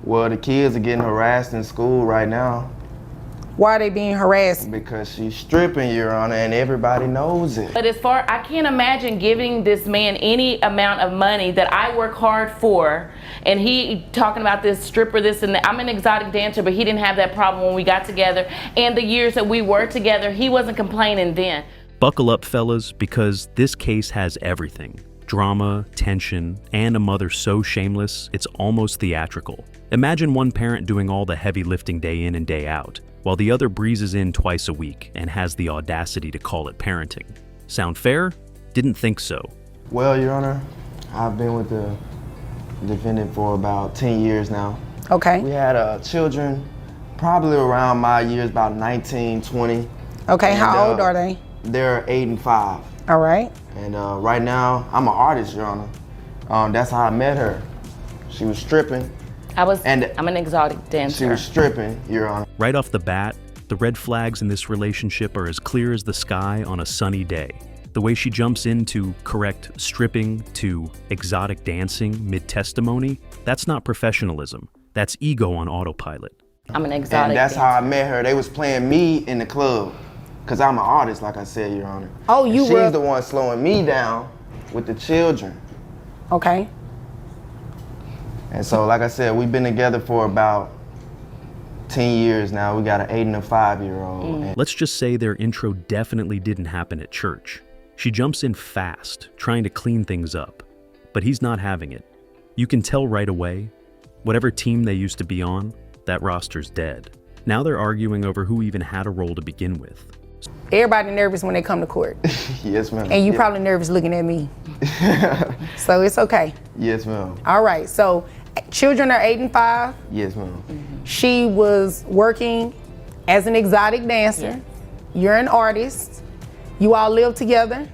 Well, the kids are getting harassed in school right now. Why are they being harassed? Because she's stripping, Your Honor, and everybody knows it. But I can't imagine giving this man any amount of money that I work hard for, and he talking about this stripper, this and that. I'm an exotic dancer, but he didn't have that problem when we got together. And the years that we were together, he wasn't complaining then. Buckle up, fellas, because this case has everything. Drama, tension, and a mother so shameless, it's almost theatrical. Imagine one parent doing all the heavy lifting day in and day out, while the other breezes in twice a week and has the audacity to call it parenting. Sound fair? Didn't think so. Well, Your Honor, I've been with the defendant for about 10 years now. Okay. We had children probably around my years, about 19, 20. Okay, And, how old are they? They're 8 and 5. All right. And right now, I'm an artist, Your Honor. That's how I met her. She was stripping. I'm an exotic dancer. She was stripping, Your Honor. Right off the bat, the red flags in this relationship are as clear as the sky on a sunny day. The way she jumps into correct stripping to exotic dancing mid-testimony, that's not professionalism. That's ego on autopilot. I'm an exotic And that's dancer. how I met her. They was playing me in the club. Because I'm an artist, like I said, Your Honor. Oh, and she's the one slowing me down with the children. Okay. And so, like I said, we've been together for about 10 years now. We got an 8 and a 5-year-old. Let's just say their intro definitely didn't happen at church. She jumps in fast, trying to clean things up. But he's not having it. You can tell right away, whatever team they used to be on, that roster's dead. Now they're arguing over who even had a role to begin with. Everybody nervous when they come to court. Yes, ma'am. And you probably nervous looking at me. So it's okay. Yes, ma'am. All right, so children are 8 and 5. Yes, ma'am. She was working as an exotic dancer. Yes. You're an artist. You all live together.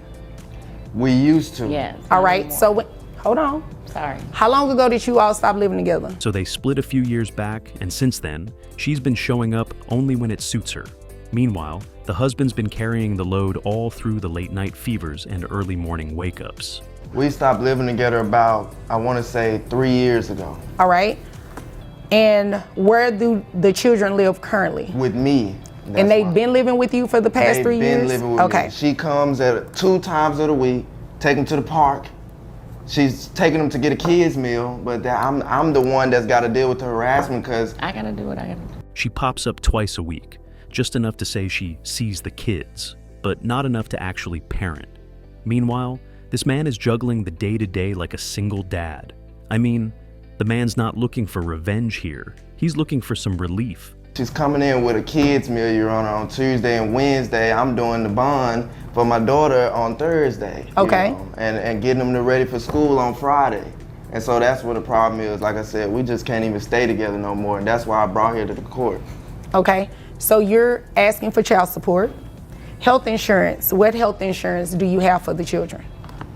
We used to. Yes. All right, so hold on. Sorry. How long ago did you all stop living together? So they split a few years back, and since then, she's been showing up only when it suits her. Meanwhile, the husband's been carrying the load all through the late night fevers and early morning wake-ups. We stopped living together about, I want to say, 3 years ago. All right. And where do the children live currently? With me. And they've been living with you for the past 3 years? They've been living with me. She comes at 2 times of the week, take them to the park. She's taking them to get a kid's meal, but I'm the one that's got to deal with the harassment because I gotta do what I gotta do. She pops up twice a week, just enough to say she sees the kids, but not enough to actually parent. Meanwhile, this man is juggling the day-to-day like a single dad. I mean, the man's not looking for revenge here. He's looking for some relief. She's coming in with a kid's meal, Your Honor, on Tuesday and Wednesday. I'm doing the bond for my daughter on Thursday. Okay. You know, and getting them ready for school on Friday. And so that's what the problem is. Like I said, we just can't even stay together no more. And that's why I brought her to the court. Okay, so you're asking for child support, health insurance. What health insurance do you have for the children?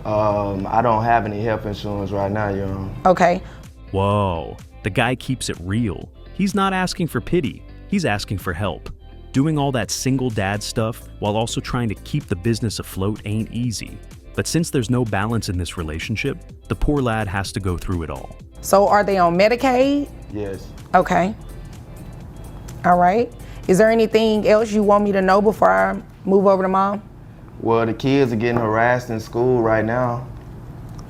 I don't have any health insurance right now, Your Honor. Okay. Whoa, the guy keeps it real. He's not asking for pity, he's asking for help. Doing all that single dad stuff while also trying to keep the business afloat ain't easy. But since there's no balance in this relationship, the poor lad has to go through it all. So are they on Medicaid? Yes. Okay. All right. Is there anything else you want me to know before I move over to mom? Well, the kids are getting harassed in school right now.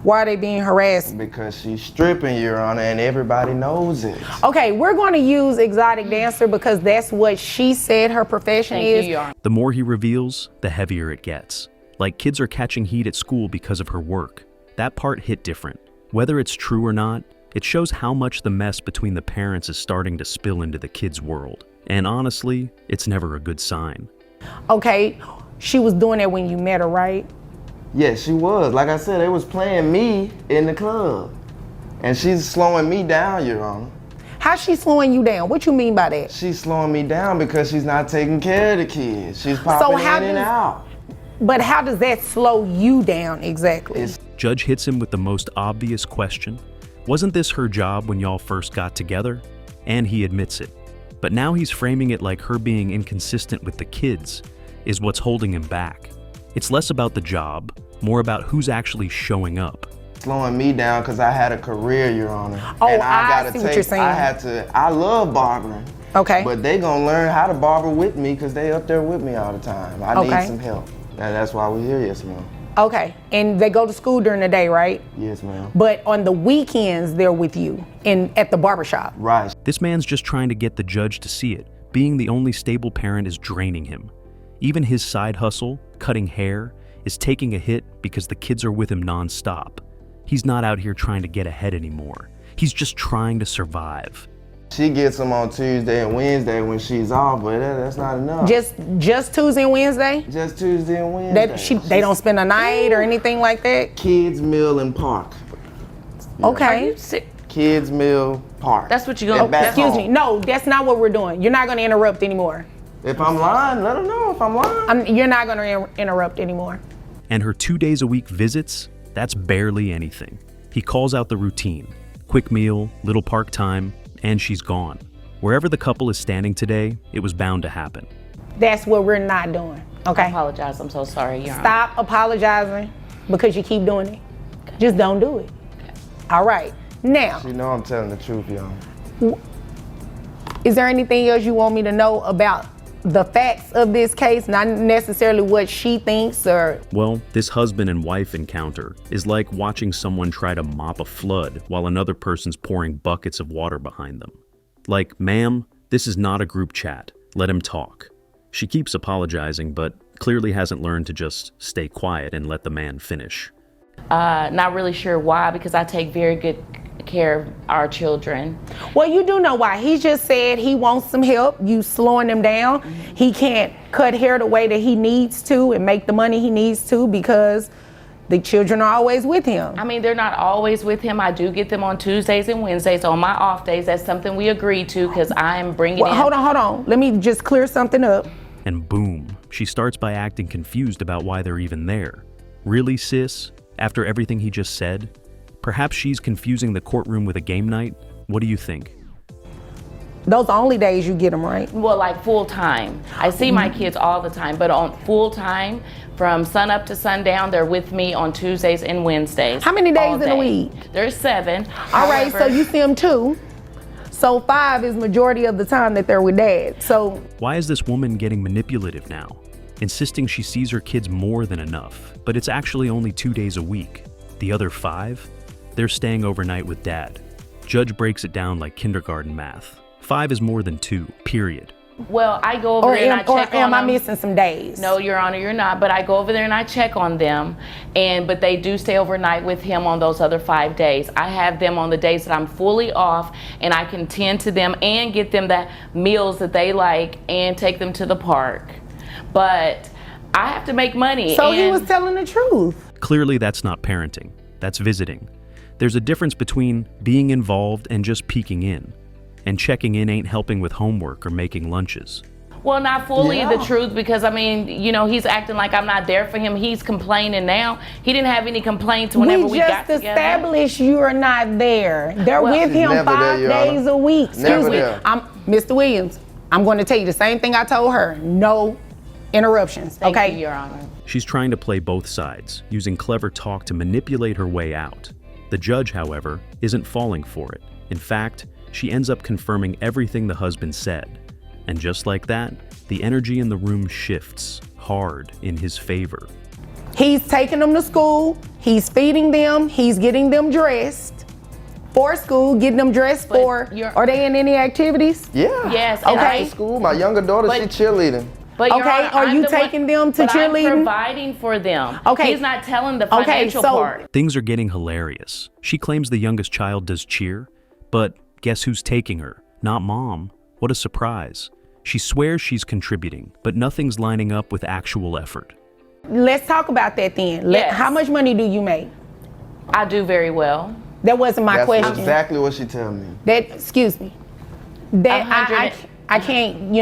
Why are they being harassed? Because she's stripping, Your Honor, and everybody knows it. Okay, we're going to use exotic dancer because that's what she said her profession is. Thank you, Your Honor. The more he reveals, the heavier it gets. Like kids are catching heat at school because of her work. That part hit different. Whether it's true or not, it shows how much the mess between the parents is starting to spill into the kids' world. And honestly, it's never a good sign. Okay, she was doing that when you met her, right? Yes, she was. Like I said, they was playing me in the club. And she's slowing me down, Your Honor. How's she slowing you down? What you mean by that? She's slowing me down because she's not taking care of the kids. She's popping in and out. But how does that slow you down exactly? Judge hits him with the most obvious question. Wasn't this her job when y'all first got together? And he admits it. But now he's framing it like her being inconsistent with the kids is what's holding him back. It's less about the job, more about who's actually showing up. slowing me down because I had a career, Your Honor. Oh, and I see what you're saying. I love barbering. Okay. But they gonna learn how to barber with me because they up there with me all the time. I need some help. And that's why we're here, yes, ma'am. Okay, and they go to school during the day, right? Yes, ma'am. But on the weekends, they're with you at the barbershop. Right. This man's just trying to get the judge to see it. Being the only stable parent is draining him. Even his side hustle, cutting hair, is taking a hit because the kids are with him nonstop. He's not out here trying to get ahead anymore. He's just trying to survive. She gets them on Tuesday and Wednesday when she's off, but that's not enough. Just Tuesday and Wednesday? Just Tuesday and Wednesday. They don't spend a night or anything like that? Kids Meal and Park. Okay. Are you sick? Kids Meal Park. That's what you're gonna. Excuse me. No, that's not what we're doing. You're not going to interrupt anymore. If I'm lying, let them know if I'm lying. You're not going to interrupt anymore. And her 2 days a week visits, that's barely anything. He calls out the routine. Quick meal, little park time, and she's gone. Wherever the couple is standing today, it was bound to happen. That's what we're not doing, okay? I apologize. I'm so sorry, Your Honor. Stop apologizing because you keep doing it. Just don't do it. All right. Now, You know I'm telling the truth, y'all. is there anything else you want me to know about the facts of this case, not necessarily what she thinks or... Well, this husband and wife encounter is like watching someone try to mop a flood while another person's pouring buckets of water behind them. Like, ma'am, this is not a group chat. Let him talk. She keeps apologizing, but clearly hasn't learned to just stay quiet and let the man finish. Not really sure why, because I take very good care of our children. Well, you do know why. He just said he wants some help. You slowing him down. He can't cut hair the way that he needs to and make the money he needs to because the children are always with him. I mean, they're not always with him. I do get them on Tuesdays and Wednesdays on my off days. That's something we agreed to because I am bringing in... Hold on. Let me just clear something up. And boom, she starts by acting confused about why they're even there. Really, sis? After everything he just said? Perhaps she's confusing the courtroom with a game night? What do you think? Those are only days you get them, right? Well, like full time. I see my kids all the time, but on full time, from sun up to sundown, they're with me on Tuesdays and Wednesdays. How many days all in a day. week? There's 7. All right, so you see them 2. So 5 is majority of the time that they're with dad. So Why is this woman getting manipulative now? Insisting she sees her kids more than enough, but it's actually only 2 days a week. The other 5? They're staying overnight with dad. Judge breaks it down like kindergarten math. 5 is more than 2, period. Well, I go over there and I check on am I them. missing some days? No, Your Honor, you're not. But I go over there and I check on them, but they do stay overnight with him on those other 5 days. I have them on the days that I'm fully off, and I can tend to them and get them the meals that they like and take them to the park. But I have to make money. So he was telling the truth. Clearly, that's not parenting. That's visiting. There's a difference between being involved and just peeking in. And checking in ain't helping with homework or making lunches. Well, not fully the truth, because I mean, you know, he's acting like I'm not there for him. He's complaining now. He didn't have any complaints whenever we got together. We just established you are not there. They're with him never 5 there, Your days Honor. a week. Excuse me. there. Mr. Williams, I'm going to tell you the same thing I told her. No interruptions, Thank okay? you, Your Honor. She's trying to play both sides, using clever talk to manipulate her way out. The judge, however, isn't falling for it. In fact, she ends up confirming everything the husband said. And just like that, the energy in the room shifts hard in his favor. He's taking them to school. He's feeding them. He's getting them dressed for school, getting them dressed for. Are they in any activities? Yeah. Yes, I'm and at I- school. My younger daughter, But- she cheerleading. But Your Okay, Honor, are I'm you the one- taking them to but cheerleading? I'm providing for them. Okay. He's not telling the financial so- part. Things are getting hilarious. She claims the youngest child does cheer, but guess who's taking her? Not mom. What a surprise. She swears she's contributing, but nothing's lining up with actual effort. Let's talk about that then. Yes. How much money do you make? I do very well. That wasn't my That's question. exactly what she tell me. Excuse me. That I can't,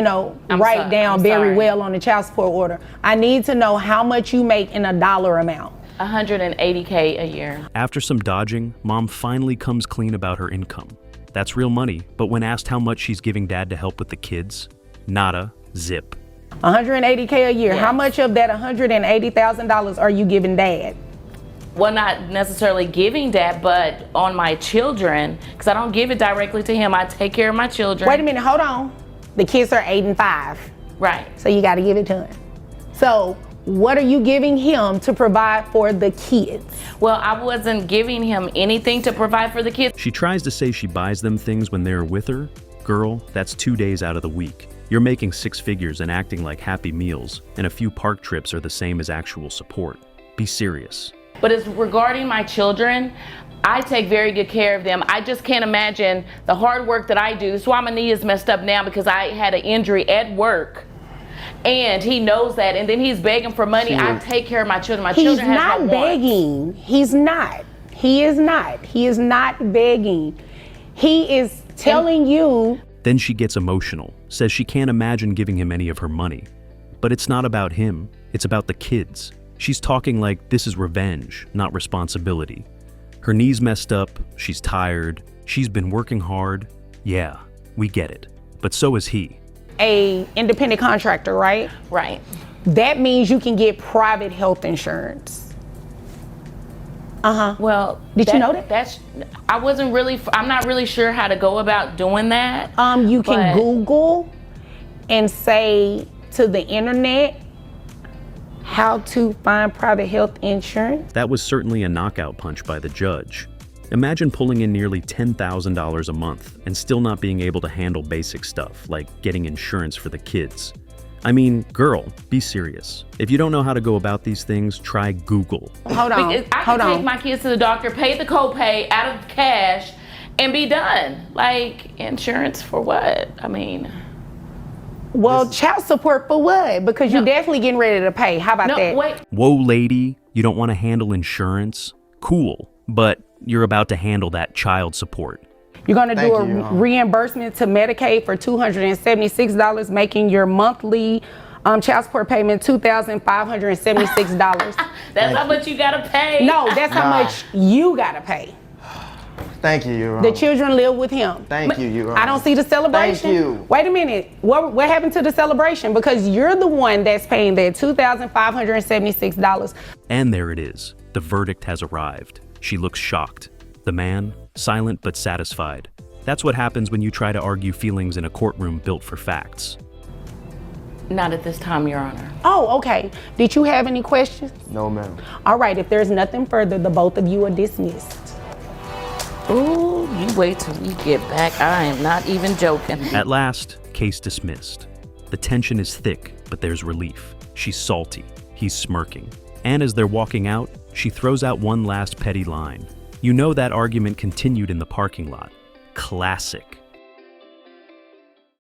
write sorry. down I'm very sorry. well on the child support order. I need to know how much you make in a dollar amount. $180K a year. After some dodging, mom finally comes clean about her income. That's real money, but when asked how much she's giving dad to help with the kids, nada, zip. $180K a year. Yes. How much of that $180,000 are you giving dad? Well, not necessarily giving that, but on my children, because I don't give it directly to him. I take care of my children. Wait a minute, hold on. The kids are 8 and 5. Right. So you got to give it to him. So what are you giving him to provide for the kids? Well, I wasn't giving him anything to provide for the kids. She tries to say she buys them things when they're with her. Girl, that's 2 days out of the week. You're making 6 figures and acting like Happy Meals, and a few park trips are the same as actual support. Be serious. But as regarding my children, I take very good care of them. I just can't imagine the hard work that I do. That's why my knee is messed up now, because I had an injury at work. And he knows that, and then he's begging for money. I take care of my children. My children have no wants. He's not begging. He's not. He is not. He is not begging. He is telling you. Then she gets emotional, says she can't imagine giving him any of her money. But it's not about him, it's about the kids. She's talking like this is revenge, not responsibility. Her knee's messed up, she's tired, she's been working hard. Yeah, we get it. But so is he. A independent contractor, right? Right. That means you can get private health insurance. Well, Did you know that? I'm not really sure how to go about doing that. You can but- Google and say to the internet how to find private health insurance. That was certainly a knockout punch by the judge. Imagine pulling in nearly $10,000 a month and still not being able to handle basic stuff like getting insurance for the kids. I mean, girl, be serious. If you don't know how to go about these things, try Google. Hold on. I can take my kids to the doctor, pay the copay out of cash, and be done. Like, insurance for what? I mean. Well, child support for what? Because you're definitely getting ready to pay. How about that? Wait. Whoa, lady, you don't want to handle insurance? Cool, but you're about to handle that child support. You're going to do Thank a you. reimbursement to Medicaid for $276, making your monthly child support payment $2,576. That's how much you gotta pay. No, that's how much you got to pay. Thank you, Your The Honor. children live with him. Thank you, Your Honor. I don't see the celebration. Thank you. Wait a minute. What happened to the celebration? Because you're the one that's paying that $2,576. And there it is. The verdict has arrived. She looks shocked. The man, silent but satisfied. That's what happens when you try to argue feelings in a courtroom built for facts. Not at this time, Your Honor. Oh, okay. Did you have any questions? No, ma'am. All right, if there's nothing further, the both of you are dismissed. Ooh, you wait till we get back. I am not even joking. At last, case dismissed. The tension is thick, but there's relief. She's salty. He's smirking. And as they're walking out, she throws out one last petty line. You know that argument continued in the parking lot. Classic.